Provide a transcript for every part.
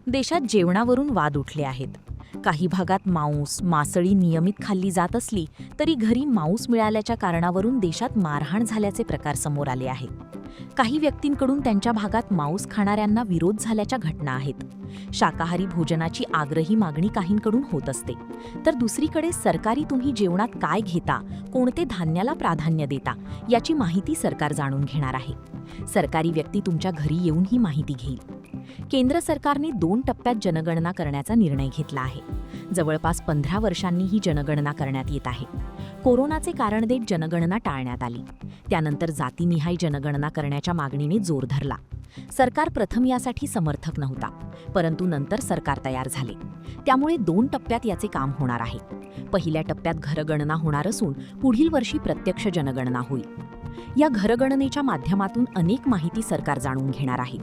देशात जेवणावरून वाद उठले आहेत. काही भागात मांस, मासळी नियमित खाल्ली जात असली तरी घरी मांस मिळाल्याच्या कारणावरून देशात मारहाण झाल्याचे प्रकार समोर आले आहेत. काही व्यक्तींकडून त्यांच्या भागात मांस खाणाऱ्यांना विरोध झाल्याच्या घटना आहेत. शाकाहारी भोजनाची आग्रही मागणी काहींकडून होत असते, तर दुसरीकडे सरकारी तुम्ही जेवणात काय घेता, कोणते धान्याला प्राधान्य देता याची माहिती सरकार जाणून घेणार आहे. सरकारी व्यक्ती तुमच्या घरी येऊन ही माहिती घेईल. केंद्र सरकारने 2 टप्प्यात जनगणना करण्याचा निर्णय घेतला आहे. जवळपास 15 वर्षांनी ही जनगणना करण्यात येत आहे. कोरोनाचे कारण देत जनगणना टाळण्यात आली. त्यानंतर जातीनिहाय जनगणना करण्याच्या मागणीने जोर धरला. सरकार प्रथम यासाठी समर्थक नव्हता, परंतु नंतर सरकार तयार झाले. त्यामुळे 2 टप्प्यात याचे काम होणार आहे. पहिल्या टप्प्यात घरगणना होणार असून पुढील वर्षी प्रत्यक्ष जनगणना होईल. या घरगणनेच्या माध्यमातून अनेक माहिती सरकार जाणून घेणार आहे.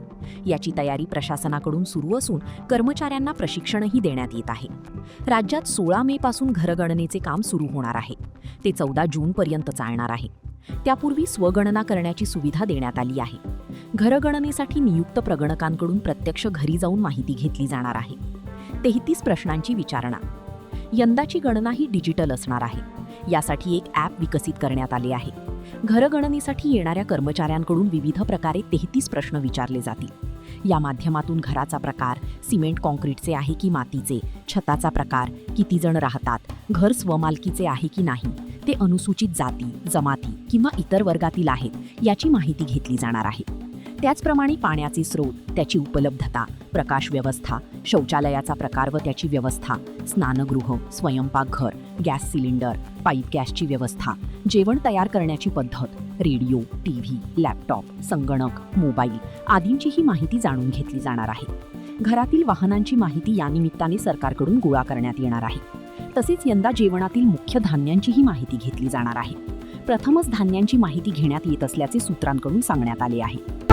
याची तयारी प्रशासनाकडून सुरू असून कर्मचाऱ्यांना प्रशिक्षणही देण्यात येत आहे. राज्यात 16 मे पासून घरगणनेचे काम सुरू होणार आहे. ते 14 जूनपर्यंत चालणार आहे. त्यापूर्वी स्वगणना करण्याची सुविधा देण्यात आली आहे. घरगणनेसाठी नियुक्त प्रगणकांकडून प्रत्यक्ष घरी जाऊन माहिती घेतली जाणार आहे. 33 प्रश्नांची विचारणा. यंदाची गणना ही डिजिटल असणार आहे. यासाठी एक ॲप विकसित करण्यात आले आहे. घरगणनेसाठी येणाऱ्या कर्मचाऱ्यांकडून विविध प्रकारे 33 प्रश्न विचारले जातील. या माध्यमातून घराचा प्रकार, सिमेंट कॉन्क्रीटचे आहे की मातीचे, छताचा प्रकार, किती जण राहतात, घर स्वमालकीचे आहे की नाही, ते अनुसूचित जाती, जमाती किंवा इतर वर्गातील आहेत याची माहिती घेतली जाणार आहे. त्याचप्रमाणे पाण्याचे स्रोत, त्याची उपलब्धता, प्रकाश व्यवस्था, शौचालयाचा प्रकार व त्याची व्यवस्था, स्नानगृह, स्वयंपाकघर, गॅस सिलेंडर, पाईप गॅसची व्यवस्था, जेवण तयार करण्याची पद्धत, रेडिओ, टीव्ही, लॅपटॉप, संगणक, मोबाईल आदींचीही माहिती जाणून घेतली जाणार आहे. घरातील वाहनांची माहिती या निमित्ताने सरकारकडून गोळा करण्यात येणार आहे. तसेच यंदा जेवणातील मुख्य धान्यांचीही माहिती घेतली जाणार आहे. प्रथमच धान्यांची माहिती घेण्यात येत असल्याचे सूत्रांकडून सांगण्यात आले आहे.